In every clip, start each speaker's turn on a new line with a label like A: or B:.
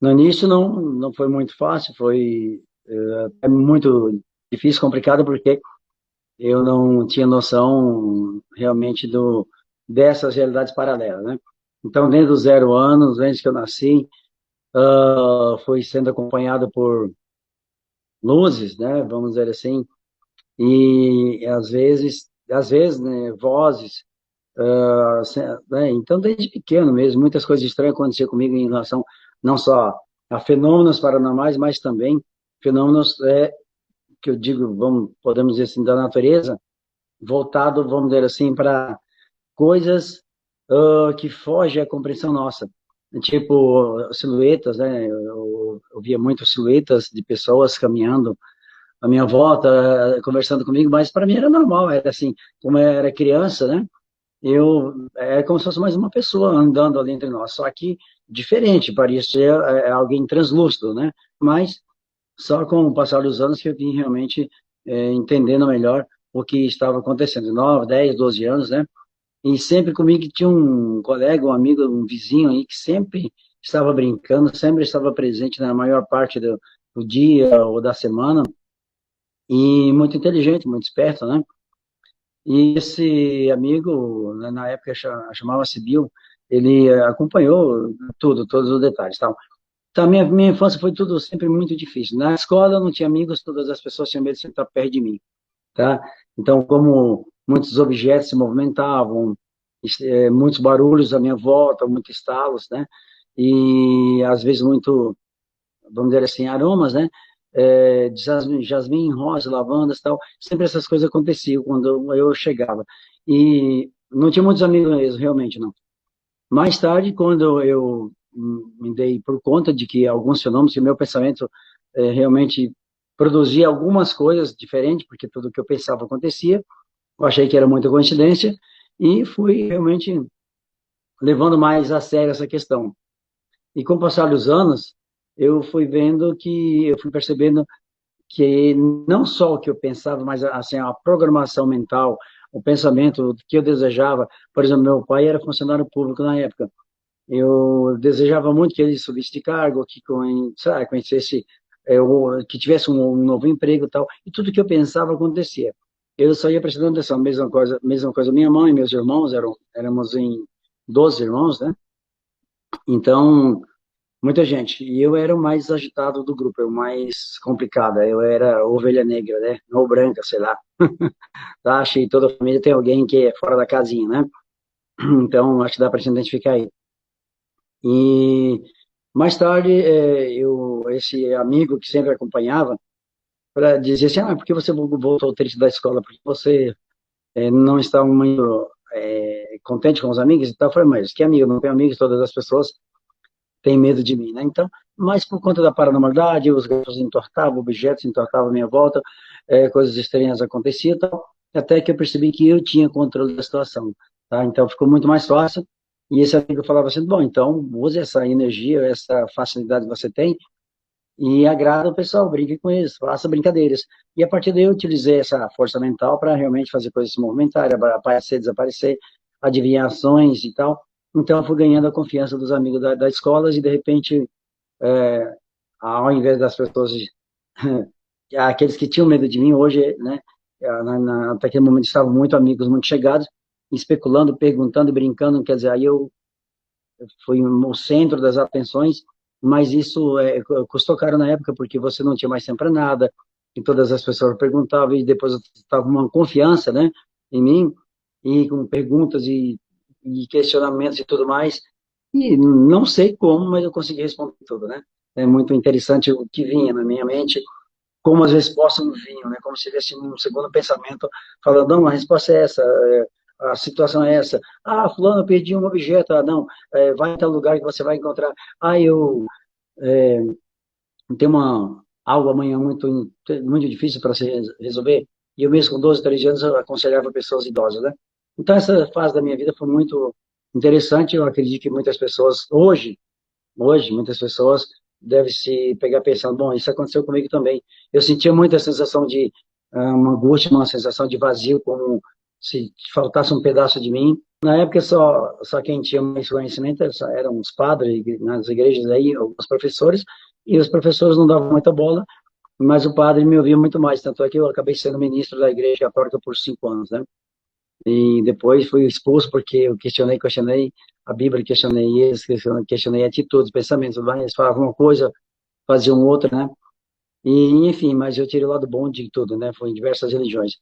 A: No início não foi muito fácil, foi muito difícil, complicado, porque eu não tinha noção realmente dessas realidades paralelas, né? Então, desde os 0 anos, desde que eu nasci, fui sendo acompanhado por luzes, né? Vamos dizer assim, e às vezes, né, vozes, né? Então, desde pequeno mesmo, muitas coisas estranhas aconteciam comigo em relação não só a fenômenos paranormais, mas também fenômenos que eu digo, podemos dizer assim, da natureza, voltado, vamos dizer assim, para coisas que fogem à compreensão nossa. Tipo, silhuetas, né? Eu via muitas silhuetas de pessoas caminhando à minha volta, conversando comigo, mas para mim era normal, era assim, como eu era criança, né? É como se fosse mais uma pessoa andando ali entre nós, só que diferente, parecia alguém translúcido, né? Mas só com o passar dos anos que eu vim realmente entendendo melhor o que estava acontecendo. 9, 10, 12 anos, né? E sempre comigo tinha um colega, um amigo, um vizinho aí que sempre estava brincando, sempre estava presente na maior parte do dia ou da semana, e muito inteligente, muito esperto, né? E esse amigo, né, na época chamava-se Bill, ele acompanhou tudo, todos os detalhes, tal. Então, minha infância foi tudo sempre muito difícil. Na escola eu não tinha amigos, todas as pessoas tinham medo de sentar perto de mim, tá? Então, como muitos objetos se movimentavam, muitos barulhos à minha volta, muitos estalos, né? E às vezes muito, vamos dizer assim, aromas, né? De jasmim, rosa, lavandas, tal. Sempre essas coisas aconteciam quando eu chegava. E não tinha muitos amigos mesmo, realmente não. Mais tarde, quando eu me dei por conta de que alguns fenômenos, que meu pensamento realmente produzia algumas coisas diferentes, porque tudo que eu pensava acontecia, eu achei que era muita coincidência, e fui realmente levando mais a sério essa questão. E com o passar dos anos, eu fui percebendo que não só o que eu pensava, mas assim, a programação mental, o pensamento que eu desejava. Por exemplo, meu pai era funcionário público na época. Eu desejava muito que ele subisse de cargo, que sabe, conhecesse, que tivesse um novo emprego e tal. E tudo que eu pensava acontecia. Eu só ia prestando atenção. Mesma coisa, mesma coisa. Minha mãe e meus irmãos éramos em 12 irmãos, né? Então, muita gente. E eu era o mais agitado do grupo, eu mais complicado. Eu era ovelha negra, né? Ou branca, sei lá. Tá? Acho que toda família tem alguém que é fora da casinha, né? Então, acho que dá para se identificar aí. E mais tarde, esse amigo que sempre acompanhava, para dizer assim, por que você voltou triste da escola? Porque você não está muito contente com os amigos e tal? Eu falei, mas que amigo? Não tenho amigos, todas as pessoas têm medo de mim, né? Então, mas por conta da paranormalidade, os gatos entortavam, objetos entortavam à minha volta, coisas estranhas aconteciam e tal, até que eu percebi que eu tinha controle da situação, tá? Então ficou muito mais fácil. E esse amigo falava assim, bom, então use essa energia, essa facilidade que você tem e agrada o pessoal, brinque com eles, faça brincadeiras. E a partir daí eu utilizei essa força mental para realmente fazer coisas se movimentarem, aparecer, desaparecer, adivinhações e tal. Então eu fui ganhando a confiança dos amigos das escolas e de repente, ao invés das pessoas, aqueles que tinham medo de mim, hoje, né, até aquele momento estavam muito amigos, muito chegados, especulando, perguntando, brincando, quer dizer, aí eu fui o centro das atenções, mas isso custou caro na época, porque você não tinha mais tempo para nada, e todas as pessoas perguntavam, e depois eu estava uma confiança, né, em mim, e com perguntas e questionamentos e tudo mais, e não sei como, mas eu consegui responder tudo, né? É muito interessante o que vinha na minha mente, como as respostas não vinham, né? Como se tivesse um segundo pensamento falando, não, a resposta é essa, a situação é essa. Ah, fulano, eu perdi um objeto. Ah, não, vai em tal lugar que você vai encontrar. Ah, eu tenho algo amanhã muito difícil para se resolver. E eu mesmo com 12, 13 anos eu aconselhava pessoas idosas, né? Então essa fase da minha vida foi muito interessante. Eu acredito que muitas pessoas, hoje, muitas pessoas devem se pegar pensando, bom, isso aconteceu comigo também. Eu sentia muita sensação de uma angústia, uma sensação de vazio, como se faltasse um pedaço de mim. Na época, só quem tinha mais conhecimento eram os padres nas igrejas aí, os professores, e os professores não davam muita bola, mas o padre me ouvia muito mais, tanto é que eu acabei sendo ministro da Igreja Católica por 5 anos, né? E depois fui expulso porque eu questionei a Bíblia, questionei eles, questionei atitudes, pensamentos, eles falavam uma coisa, faziam outra, né? E, enfim, mas eu tirei o lado bom de tudo, né? Foi em diversas religiões.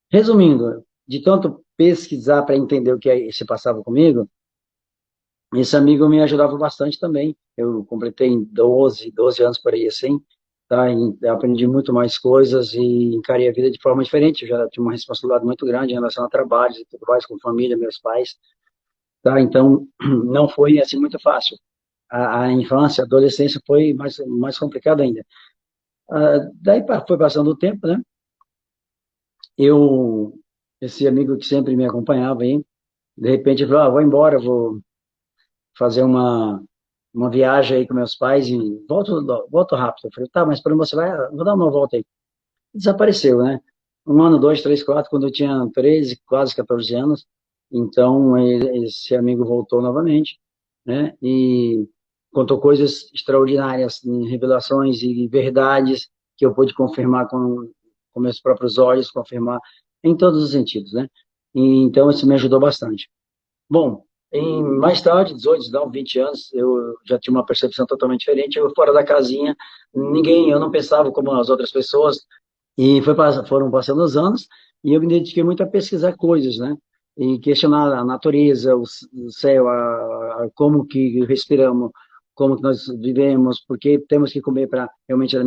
A: Resumindo, de tanto pesquisar para entender o que se passava comigo, esse amigo me ajudava bastante também. Eu completei 12 anos por aí, assim, tá? E aprendi muito mais coisas e encarei a vida de forma diferente. Eu já tinha uma responsabilidade muito grande em relação a trabalhos e tudo mais, com família, meus pais, tá? Então, não foi, assim, muito fácil. A infância, a adolescência foi mais complicada ainda. Daí foi passando o tempo, né? Eu, esse amigo que sempre me acompanhava aí, de repente falou, vou embora, vou fazer uma viagem aí com meus pais e volto rápido. Eu falei, tá, mas para onde você vai? Vou dar uma volta aí. Desapareceu, né? Um ano, dois, três, quatro, quando eu tinha 13, quase 14 anos. Então, esse amigo voltou novamente, né? E contou coisas extraordinárias, revelações e verdades que eu pude confirmar com meus próprios olhos, confirmar em todos os sentidos, né? E, então, isso me ajudou bastante. Bom, mais tarde, 18, 19, 20 anos, eu já tinha uma percepção totalmente diferente. Eu fora da casinha, eu não pensava como as outras pessoas. E foram passando os anos e eu me dediquei muito a pesquisar coisas, né? E questionar a natureza, o céu, como que respiramos, como que nós vivemos, porque temos que comer para realmente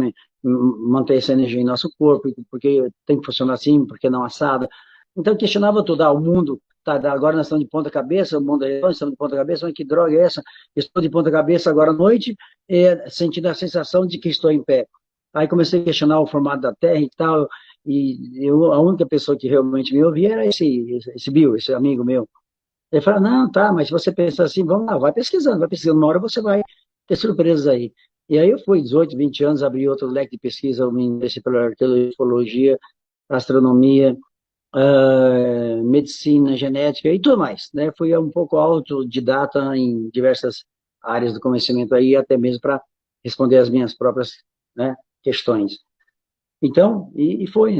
A: manter essa energia em nosso corpo, porque tem que funcionar assim, porque não assada. Então eu questionava tudo, o mundo, tá, agora nós estamos de ponta cabeça, o mundo é nós estamos de ponta cabeça, mas que droga é essa? Estou de ponta cabeça agora à noite, sentindo a sensação de que estou em pé. Aí comecei a questionar o formato da Terra e tal, e a única pessoa que realmente me ouvia era esse Bill, esse amigo meu. Ele falou, não, tá, mas se você pensa assim, vamos lá, vai pesquisando, uma hora você vai ter surpresas aí. E aí eu fui, 18, 20 anos, abri outro leque de pesquisa, eu me interessei pela arqueologia, astronomia, medicina, genética e tudo mais, né? Fui um pouco autodidata em diversas áreas do conhecimento aí, até mesmo para responder as minhas próprias, né, questões. Então, e foi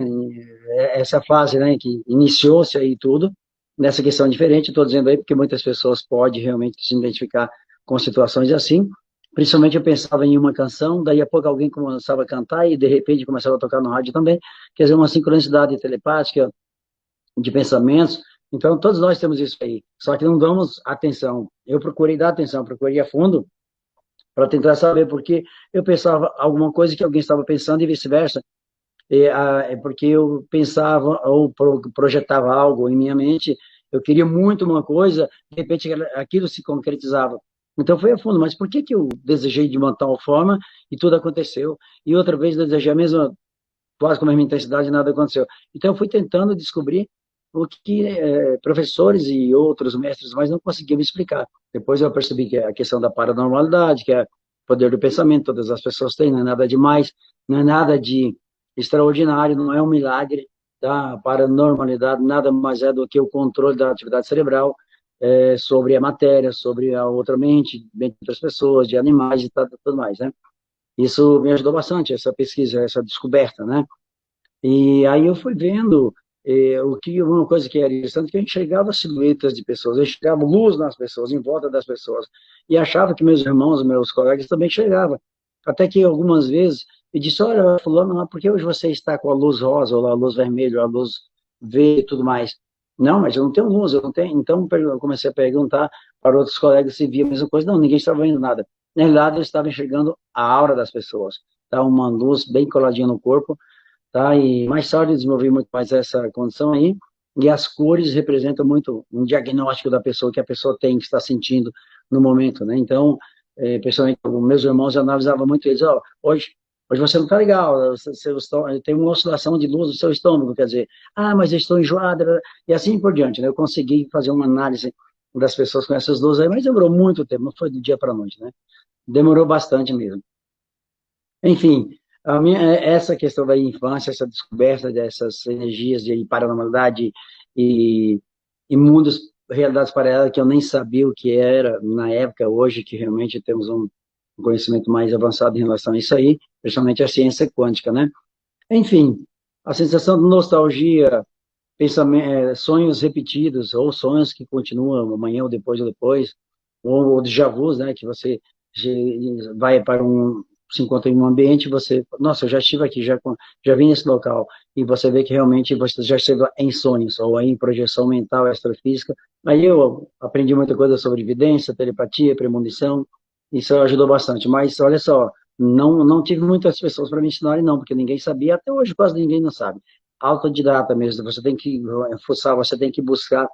A: essa fase, né, que iniciou-se aí tudo, nessa questão diferente, estou dizendo aí porque muitas pessoas podem realmente se identificar com situações assim, principalmente eu pensava em uma canção, daí a pouco alguém começava a cantar e de repente começava a tocar no rádio também, quer dizer, uma sincronicidade telepática de pensamentos, então todos nós temos isso aí, só que não damos atenção, eu procurei dar atenção, procurei a fundo, para tentar saber porque eu pensava alguma coisa que alguém estava pensando e vice-versa, é porque eu pensava ou projetava algo em minha mente, eu queria muito uma coisa, de repente aquilo se concretizava. Então foi a fundo, mas por que que eu desejei de uma tal forma e tudo aconteceu? E outra vez desejei a mesma, quase com a mesma intensidade e nada aconteceu. Então eu fui tentando descobrir o que professores e outros mestres mais não conseguiam me explicar. Depois eu percebi que é a questão da paranormalidade, que é o poder do pensamento, todas as pessoas têm, não é nada demais, não é nada de extraordinário, não é um milagre, tá? A paranormalidade nada mais é do que o controle da atividade cerebral sobre a matéria, sobre a outra mente, de outras pessoas, de animais e tudo mais, né? Isso me ajudou bastante, essa pesquisa, essa descoberta, né? E aí eu fui vendo uma coisa que era interessante, que eu enxergava silhuetas de pessoas, eu enxergava luz nas pessoas, em volta das pessoas, e achava que meus irmãos, meus colegas também enxergavam. Até que algumas vezes eu disse, olha, fulano, mas por que hoje você está com a luz rosa, ou a luz vermelha, ou a luz verde e tudo mais? Não, mas eu não tenho luz, eu não tenho. Então eu comecei a perguntar para outros colegas se via a mesma coisa. Não, ninguém estava vendo nada. Na realidade, eu estava enxergando a aura das pessoas. Tá? Uma luz bem coladinha no corpo, tá? E mais tarde eu desenvolvi muito mais essa condição aí, e as cores representam muito um diagnóstico da pessoa, que a pessoa tem, que está sentindo no momento, né? Então, pessoalmente, os meus irmãos eu analisava muito eles, hoje você não está legal, tem uma oscilação de luz no seu estômago, quer dizer, mas eu estou enjoada, e assim por diante, né? Eu consegui fazer uma análise das pessoas com essas duas aí, mas demorou muito tempo, não foi do dia para a noite, né? Demorou bastante mesmo. Enfim, essa questão da infância, essa descoberta dessas energias de paranormalidade e, e mundos, realidades paralelas que eu nem sabia o que era na época, hoje que realmente temos um conhecimento mais avançado em relação a isso aí, principalmente a ciência quântica, né? Enfim, a sensação de nostalgia, sonhos repetidos, ou sonhos que continuam amanhã ou depois, ou déjà vus, né, que você vai para se encontra em um ambiente, você, nossa, eu já estive aqui, já vim nesse local, e você vê que realmente você já esteve em sonhos, ou em projeção mental, extrafísica. Aí eu aprendi muita coisa sobre evidência, telepatia, premonição, isso ajudou bastante, mas olha só, não tive muitas pessoas para me ensinarem, não, porque ninguém sabia, até hoje quase ninguém não sabe. Autodidata mesmo, você tem que fuçar, você tem que buscar,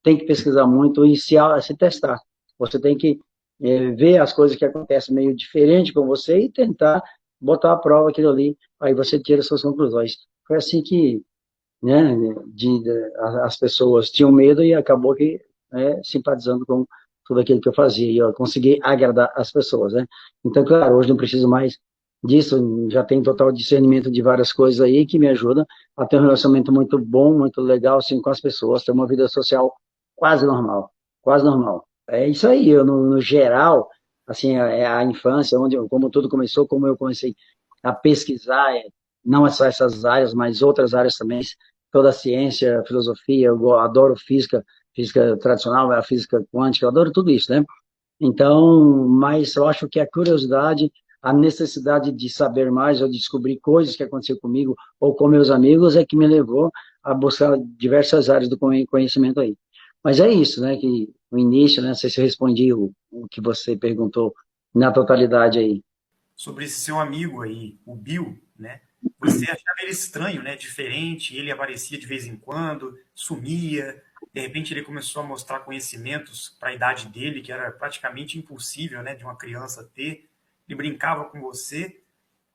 A: tem que pesquisar muito e se testar. Você tem que ver as coisas que acontecem meio diferente com você e tentar botar à prova aquilo ali, aí você tira suas conclusões. Foi assim que, né, as pessoas tinham medo e acabou que simpatizando com tudo aquilo que eu fazia e eu consegui agradar as pessoas, né? Então, claro, hoje não preciso mais disso, já tenho total discernimento de várias coisas aí que me ajudam a ter um relacionamento muito bom, muito legal, assim, com as pessoas, ter uma vida social quase normal, quase normal. É isso aí, eu, no geral, assim, é a infância, onde, como tudo começou, como eu comecei a pesquisar, não é só essas áreas, mas outras áreas também, toda a ciência, a filosofia, eu adoro física, física tradicional, a física quântica, eu adoro tudo isso, né? Então, mas eu acho que a curiosidade, a necessidade de saber mais ou de descobrir coisas que aconteceram comigo ou com meus amigos é que me levou a buscar diversas áreas do conhecimento aí. Mas é isso, né? Que o início, né? Não sei se eu respondi o que você perguntou na totalidade aí.
B: Sobre esse seu amigo aí, o Bill, né? Você achava ele estranho, né? Diferente, ele aparecia de vez em quando, sumia, de repente ele começou a mostrar conhecimentos para a idade dele, que era praticamente impossível, né, de uma criança ter. Ele brincava com você,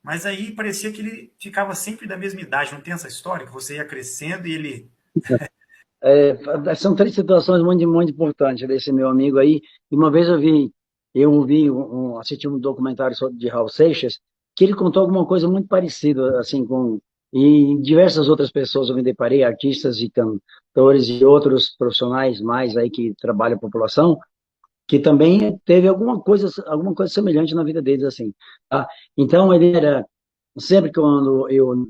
B: mas aí parecia que ele ficava sempre da mesma idade. Não tem essa história que você ia crescendo e ele.
A: São três situações muito importantes desse meu amigo aí. E uma vez assisti um documentário sobre de Raul Seixas, que ele contou alguma coisa muito parecida, assim, e diversas outras pessoas eu me deparei, artistas e cantores e outros profissionais mais aí que trabalham a população, que também teve alguma coisa semelhante na vida deles, assim, tá? Então, ele era, sempre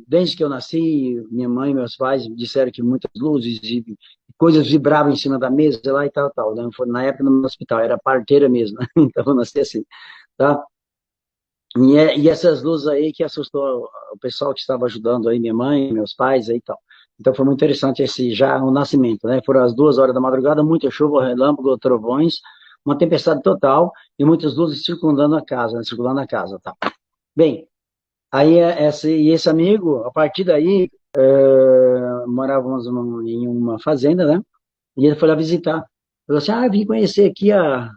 A: desde que eu nasci, minha mãe e meus pais disseram que muitas luzes e coisas vibravam em cima da mesa lá e tal, né? Foi na época no hospital, era parteira mesmo, né? Então, eu nasci assim, tá? E essas luzes aí que assustou o pessoal que estava ajudando aí, minha mãe, meus pais aí e tal. Então foi muito interessante já o nascimento, né? Foram as 2 horas da madrugada, muita chuva, relâmpago, trovões, uma tempestade total e muitas luzes circundando a casa, né? Circulando a casa, tá? Bem, aí esse amigo, a partir daí, morávamos em uma fazenda, né? E ele foi lá visitar. Falou assim, vim conhecer aqui a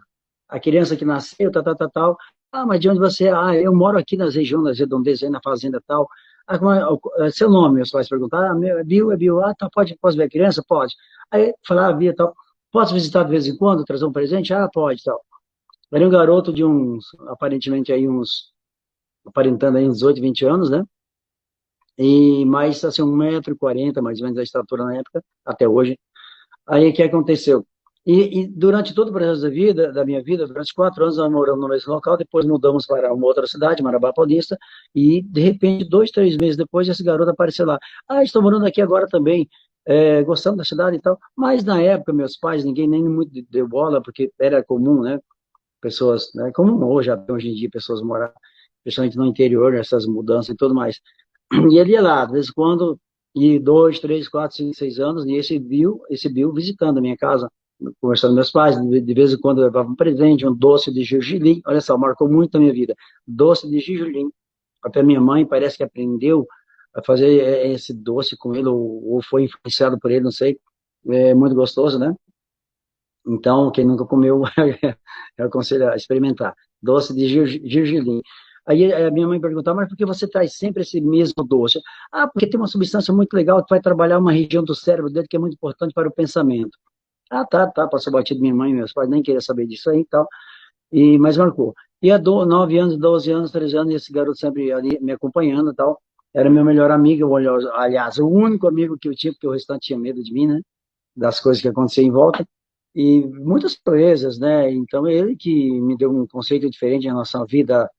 A: criança que nasceu, tal. Ah, mas de onde você é? Ah, eu moro aqui nas regiões das redondezas, aí na fazenda tal. Ah, seu nome? Meus pais perguntaram. Ah, meu, é Bill. Ah, tá, posso ver a criança? Pode. Aí, falar, Bia, tal. Posso visitar de vez em quando, trazer um presente? Ah, pode, tal. Era um garoto de aparentemente aí aparentando aí uns 18, 20 anos, né? E mais, assim, 1,40 m, mais ou menos a estatura na época, até hoje. Aí o que aconteceu? E durante todo o processo da minha vida, durante 4 anos nós moramos no mesmo local, depois mudamos para uma outra cidade, Marabá Paulista, e de repente, 2, 3 meses depois, esse garoto apareceu lá. Ah, estou morando aqui agora também, gostando da cidade e tal. Mas na época, meus pais, ninguém nem muito deu bola, porque era comum, né? Pessoas, né? Como hoje, até hoje em dia, pessoas morar, principalmente no interior, essas mudanças e tudo mais. E ele ia lá, de vez em quando, e 2, 3, 4, 5, 6 anos, e esse Bill visitando a minha casa, conversando com meus pais, de vez em quando eu levava um presente, um doce de gergelim, olha só, marcou muito a minha vida, doce de gergelim, até minha mãe parece que aprendeu a fazer esse doce com ele, ou foi influenciado por ele, não sei, é muito gostoso, né? Então, quem nunca comeu, eu aconselho a experimentar. Doce de gergelim. Aí a minha mãe perguntava, mas por que você traz sempre esse mesmo doce? Ah, porque tem uma substância muito legal que vai trabalhar uma região do cérebro dele que é muito importante para o pensamento. Ah, tá, passou batido minha mãe, meus pais nem queriam saber disso aí e tal, mas marcou. E há 9 anos, 12 anos, 13 anos, esse garoto sempre ali me acompanhando e tal, era meu melhor amigo, aliás, o único amigo que eu tinha, porque o restante tinha medo de mim, né? das coisas que aconteciam em volta, e muitas surpresas, né? Então, ele que me deu um conceito diferente em relação à vida,